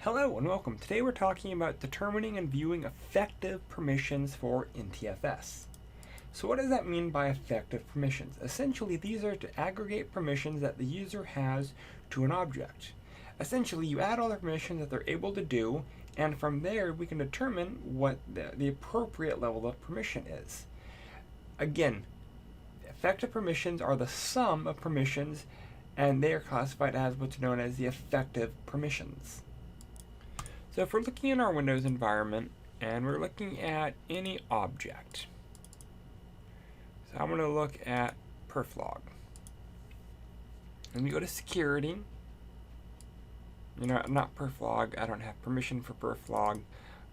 Hello and welcome. Today we're talking about determining and viewing effective permissions for NTFS. So what does that mean by effective permissions? Essentially, these are to aggregate permissions that the user has to an object. Essentially, you add all the permissions that they're able to do, and from there we can determine what the appropriate level of permission is. Again, effective permissions are the sum of permissions, and they are classified as what's known as the effective permissions. So if we're looking in our Windows environment and we're looking at any object, so I'm going to look at perflog. And we go to security. Not perflog, I don't have permission for perflog.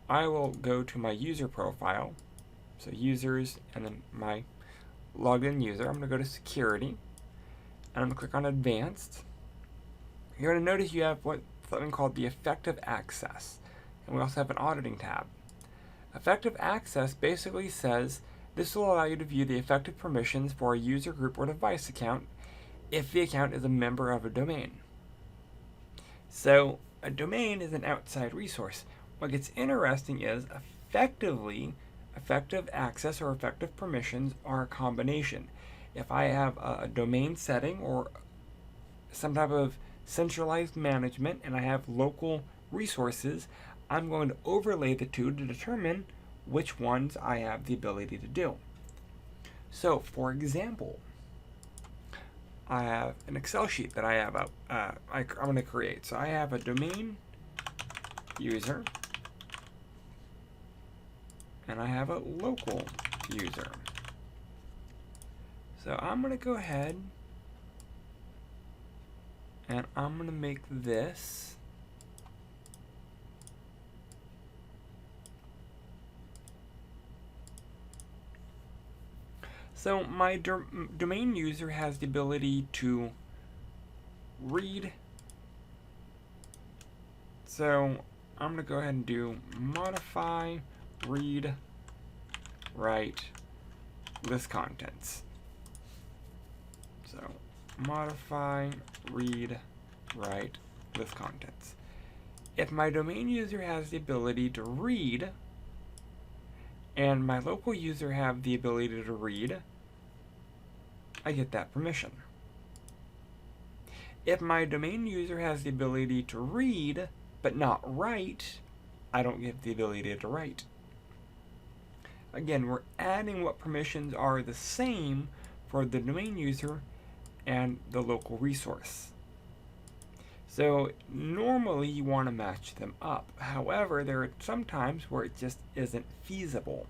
I will go to my user profile, so users, and then my logged in user. I'm going to go to security, and I'm going to click on advanced. You're going to notice you have something called the effective access, and we also have an auditing tab. Effective access basically says this will allow you to view the effective permissions for a user group or device account if the account is a member of a domain. So a domain is an outside resource. What gets interesting is effective access or effective permissions are a combination. If I have a domain setting or some type of centralized management and I have local resources, I'm going to overlay the two to determine which ones I have the ability to do. So for example, I have an Excel sheet that I have I'm going to create. So I have a domain user and I have a local user. So I'm going to go ahead and I'm going to make this so my domain user has the ability to read. So I'm going to go ahead and do modify, read, write, list contents. So modify, read, write, list contents. If my domain user has the ability to read and my local user have the ability to read, I get that permission. If my domain user has the ability to read but not write, I don't get the ability to write. Again, we're adding what permissions are the same for the domain user and the local resource. So normally you want to match them up. However, there are some times where it just isn't feasible.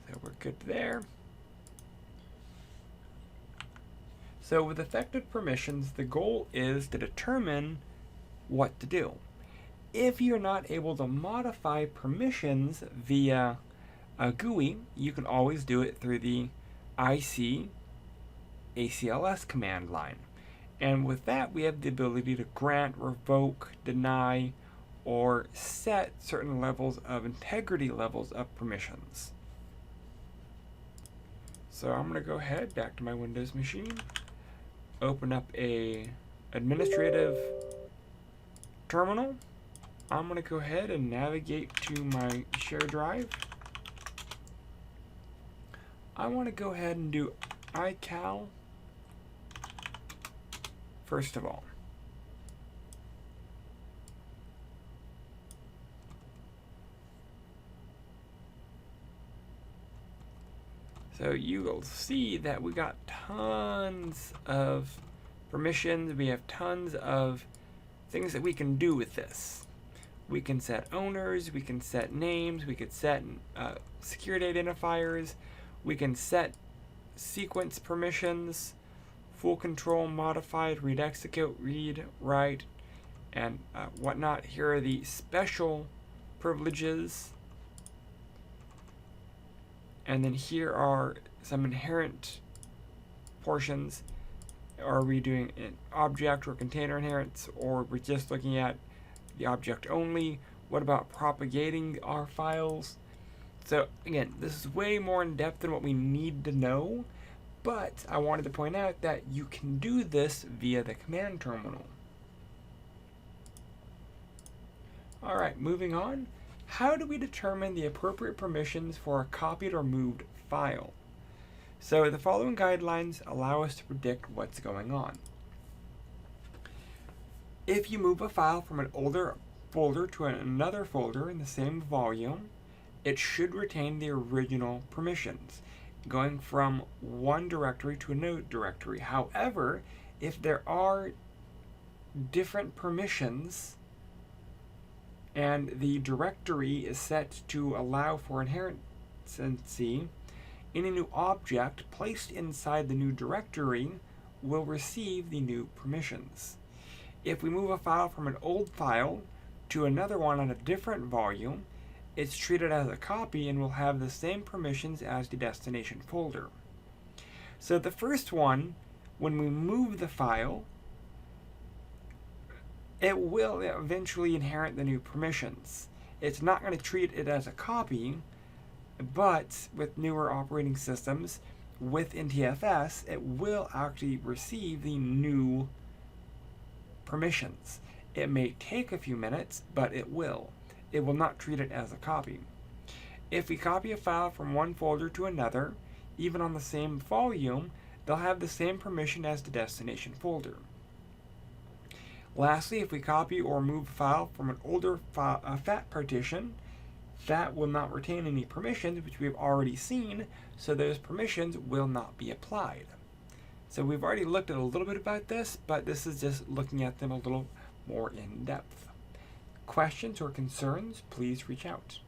So we're good there. So with effective permissions, the goal is to determine what to do. If you're not able to modify permissions via a GUI, you can always do it through the IC ACLS command line. And with that, we have the ability to grant, revoke, deny, or set certain levels of integrity levels of permissions. So I'm going to go ahead back to my Windows machine, open up a administrative terminal. I'm going to go ahead and navigate to my share drive. I want to go ahead and do iCal first of all. So you will see that we got tons of permissions. We have tons of things that we can do with this. We can set owners, we can set names, we could set security identifiers, we can set sequence permissions, full control, modified, read, execute, read, write, and whatnot. Here are the special privileges. And then here are some inherent portions. Are we doing an object or container inheritance, or we're just looking at the object only? What about propagating our files? So again, this is way more in depth than what we need to know, but I wanted to point out that you can do this via the command terminal. Alright, moving on. How do we determine the appropriate permissions for a copied or moved file? So the following guidelines allow us to predict what's going on. If you move a file from an older folder to another folder in the same volume, it should retain the original permissions, going from one directory to another directory. However, if there are different permissions and the directory is set to allow for inherency, any new object placed inside the new directory will receive the new permissions. If we move a file from an old file to another one on a different volume, it's treated as a copy and will have the same permissions as the destination folder. So the first one, when we move the file, it will eventually inherit the new permissions. It's not going to treat it as a copy, but with newer operating systems, with NTFS, it will actually receive the new permissions. It may take a few minutes, but it will. It will not treat it as a copy. If we copy a file from one folder to another, even on the same volume, they'll have the same permission as the destination folder. Lastly, if we copy or move a file from an older FAT partition, that will not retain any permissions, which we've already seen, so those permissions will not be applied. So we've already looked at a little bit about this, but this is just looking at them a little more in depth. Questions or concerns, please reach out.